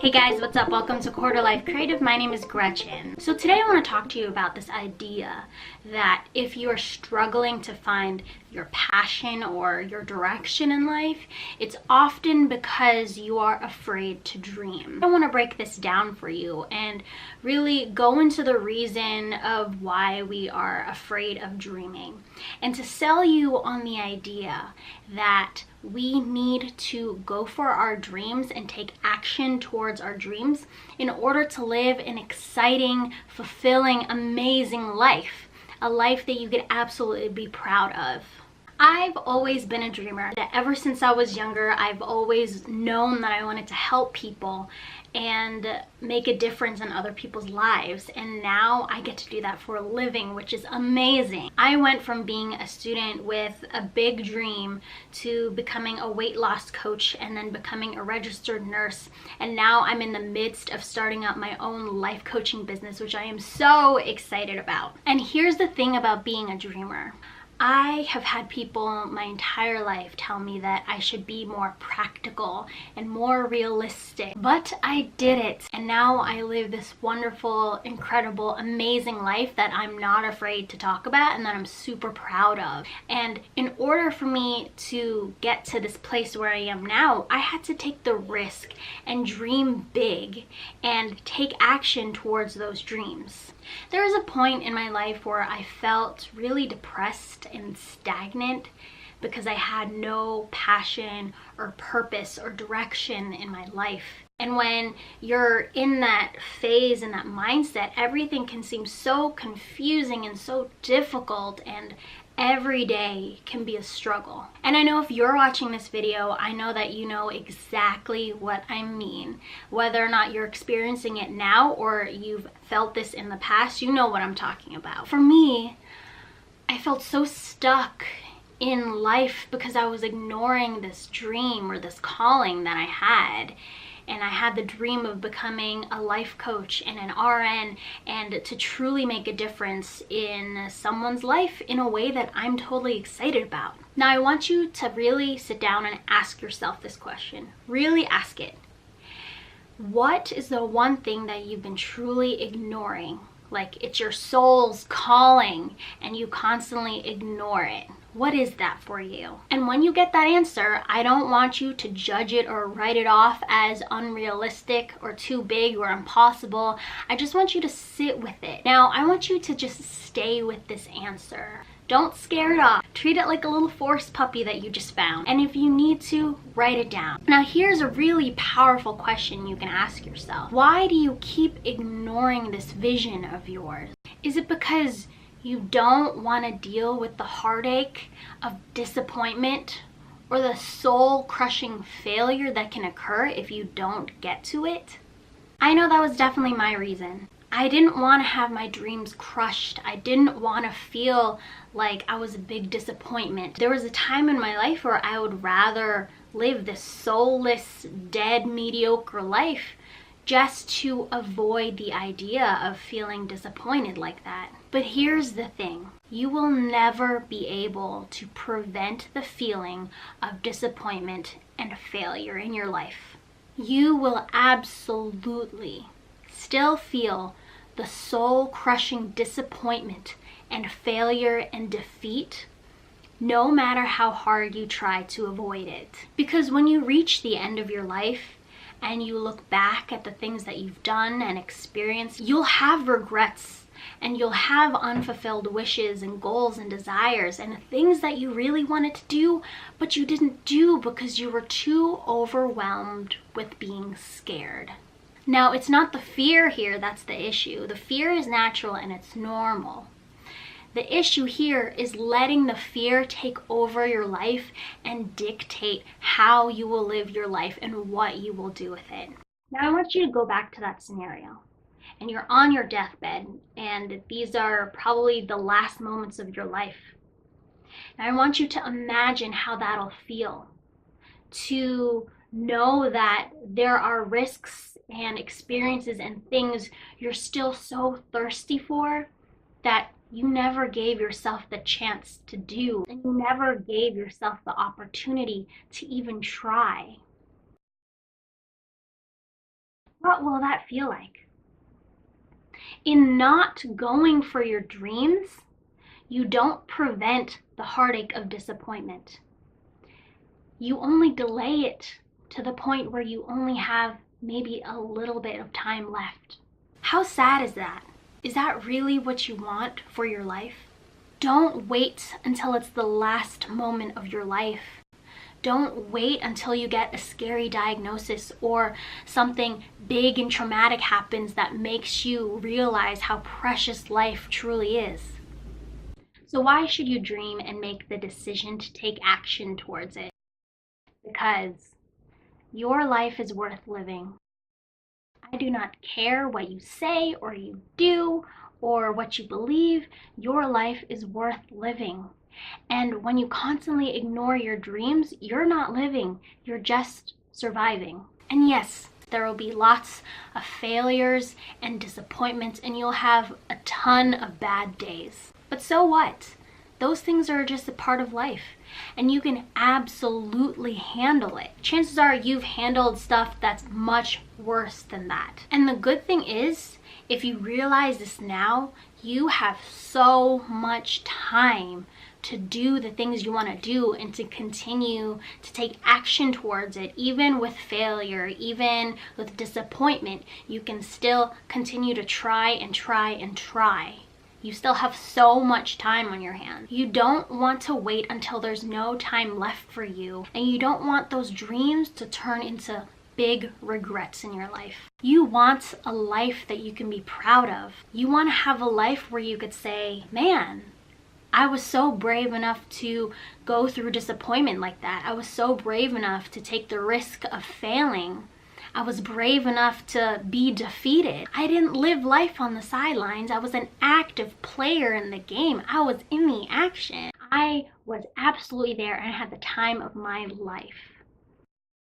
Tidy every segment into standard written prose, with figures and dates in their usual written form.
Hey guys, what's up? Welcome to Quarter Life Creative. My name is Gretchen. So today I want to talk to you about this idea that if you are struggling to find your passion or your direction in life, it's often because you are afraid to dream. I want to break this down for you and really go into the reason of why we are afraid of dreaming, and to sell you on the idea that we need to go for our dreams and take action towards our dreams in order to live an exciting, fulfilling, amazing life. A life that you could absolutely be proud of. I've always been a dreamer. Ever since I was younger, I've always known that I wanted to help people and make a difference in other people's lives. And now I get to do that for a living, which is amazing. I went from being a student with a big dream to becoming a weight loss coach and then becoming a registered nurse. And now I'm in the midst of starting up my own life coaching business, which I am so excited about. And here's the thing about being a dreamer. I have had people my entire life tell me that I should be more practical and more realistic, but I did it. And now I live this wonderful, incredible, amazing life that I'm not afraid to talk about and that I'm super proud of. And in order for me to get to this place where I am now, I had to take the risk and dream big and take action towards those dreams. There was a point in my life where I felt really depressed and stagnant because I had no passion or purpose or direction in my life. And when you're in that phase and that mindset, everything can seem so confusing and so difficult, and every day can be a struggle. And I know if you're watching this video, I know that you know exactly what I mean. Whether or not you're experiencing it now or you've felt this in the past, you know what I'm talking about. For me, I felt so stuck in life because I was ignoring this dream or this calling that I had. And I had the dream of becoming a life coach and an RN and to truly make a difference in someone's life in a way that I'm totally excited about. Now I want you to really sit down and ask yourself this question. Really ask it. What is the one thing that you've been truly ignoring? Like it's your soul's calling and you constantly ignore it. What is that for you? And when you get that answer, I don't want you to judge it or write it off as unrealistic or too big or impossible. I just want you to sit with it. Now, I want you to just stay with this answer. Don't scare it off. Treat it like a little forest puppy that you just found. And if you need to, write it down. Now, here's a really powerful question you can ask yourself. Why do you keep ignoring this vision of yours? Is it because you don't want to deal with the heartache of disappointment or the soul-crushing failure that can occur if you don't get to it? I know that was definitely my reason. I didn't want to have my dreams crushed. I didn't want to feel like I was a big disappointment. There was a time in my life where I would rather live this soulless, dead, mediocre life just to avoid the idea of feeling disappointed like that. But here's the thing. You will never be able to prevent the feeling of disappointment and failure in your life. You will absolutely still feel the soul-crushing disappointment and failure and defeat, no matter how hard you try to avoid it. Because when you reach the end of your life and you look back at the things that you've done and experienced, you'll have regrets and you'll have unfulfilled wishes and goals and desires and things that you really wanted to do, but you didn't do because you were too overwhelmed with being scared. Now, it's not the fear here that's the issue. The fear is natural and it's normal. The issue here is letting the fear take over your life and dictate how you will live your life and what you will do with it. Now, I want you to go back to that scenario. And you're on your deathbed, and these are probably the last moments of your life. And I want you to imagine how that'll feel to know that there are risks and experiences and things you're still so thirsty for that you never gave yourself the chance to do, and you never gave yourself the opportunity to even try. What will that feel like? In not going for your dreams, you don't prevent the heartache of disappointment. You only delay it to the point where you only have maybe a little bit of time left. How sad is that? Is that really what you want for your life? Don't wait until it's the last moment of your life. Don't wait until you get a scary diagnosis or something big and traumatic happens that makes you realize how precious life truly is. So why should you dream and make the decision to take action towards it? Because your life is worth living. I do not care what you say or you do or what you believe. Your life is worth living. And when you constantly ignore your dreams, you're not living, you're just surviving. And yes, there will be lots of failures and disappointments, and you'll have a ton of bad days. But so what? Those things are just a part of life, and you can absolutely handle it. Chances are you've handled stuff that's much worse than that. And the good thing is, if you realize this now, you have so much time to do the things you want to do and to continue to take action towards it. Even with failure, even with disappointment, you can still continue to try and try and try. You still have so much time on your hands. You don't want to wait until there's no time left for you, and you don't want those dreams to turn into big regrets in your life. You want a life that you can be proud of. You want to have a life where you could say, man, I was so brave enough to go through disappointment like that. I was so brave enough to take the risk of failing. I was brave enough to be defeated. I didn't live life on the sidelines. I was an active player in the game. I was in the action. I was absolutely there and I had the time of my life.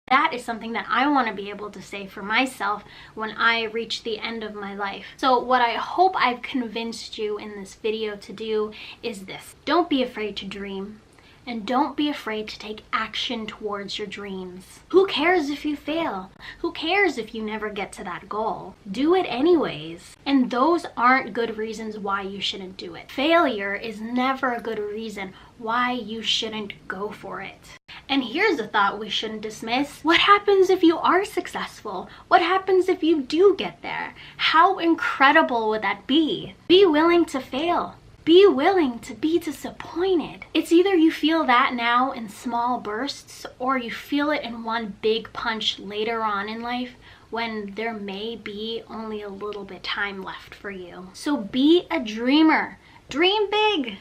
That is something that I want to be able to say for myself when I reach the end of my life. So what I hope I've convinced you in this video to do is this. Don't be afraid to dream. And don't be afraid to take action towards your dreams. Who cares if you fail? Who cares if you never get to that goal? Do it anyways. And those aren't good reasons why you shouldn't do it. Failure is never a good reason why you shouldn't go for it. And here's a thought we shouldn't dismiss. What happens if you are successful? What happens if you do get there? How incredible would that be? Be willing to fail. Be willing to be disappointed. It's either you feel that now in small bursts, or you feel it in one big punch later on in life when there may be only a little bit time left for you. So be a dreamer. Dream big.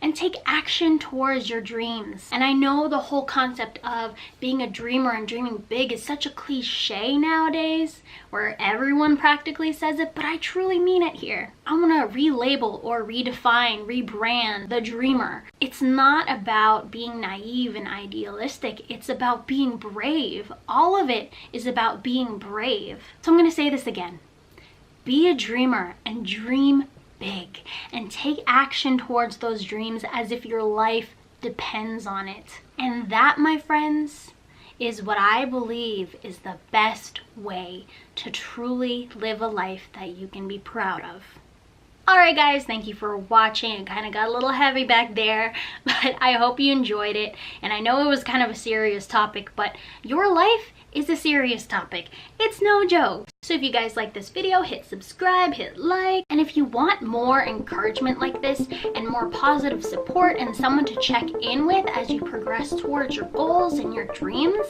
And take action towards your dreams. And I know the whole concept of being a dreamer and dreaming big is such a cliche nowadays, where everyone practically says it, but I truly mean it here. I want to relabel or redefine, rebrand the dreamer. It's not about being naive and idealistic. It's about being brave. All of it is about being brave. So I'm going to say this again. Be a dreamer and dream big, and take action towards those dreams as if your life depends on it. And that, my friends, is what I believe is the best way to truly live a life that you can be proud of. Alright guys, thank you for watching. It kind of got a little heavy back there, but I hope you enjoyed it. And I know it was kind of a serious topic, but your life is a serious topic. It's no joke. So if you guys like this video, hit subscribe, hit like, and if you want more encouragement like this and more positive support and someone to check in with as you progress towards your goals and your dreams,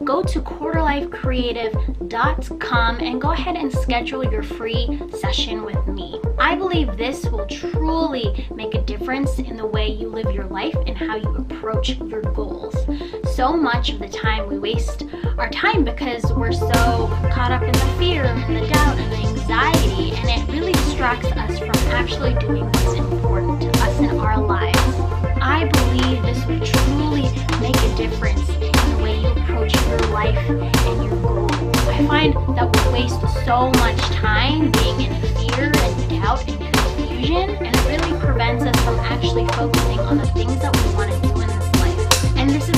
go to quarterlifecreative.com and go ahead and schedule your free session with me. I believe this will truly make a difference in the way you live your life and how you approach your goals. So much of the time we waste our time because we're so caught up in the fear and the doubt and the anxiety, and it really distracts us from actually doing what's important to us in our lives. I believe this will truly make a difference in the way you approach your life and your goals. I find that we waste so much time being in fear and doubt and confusion, and it really prevents us from actually focusing on the things that we want to do in this life. And this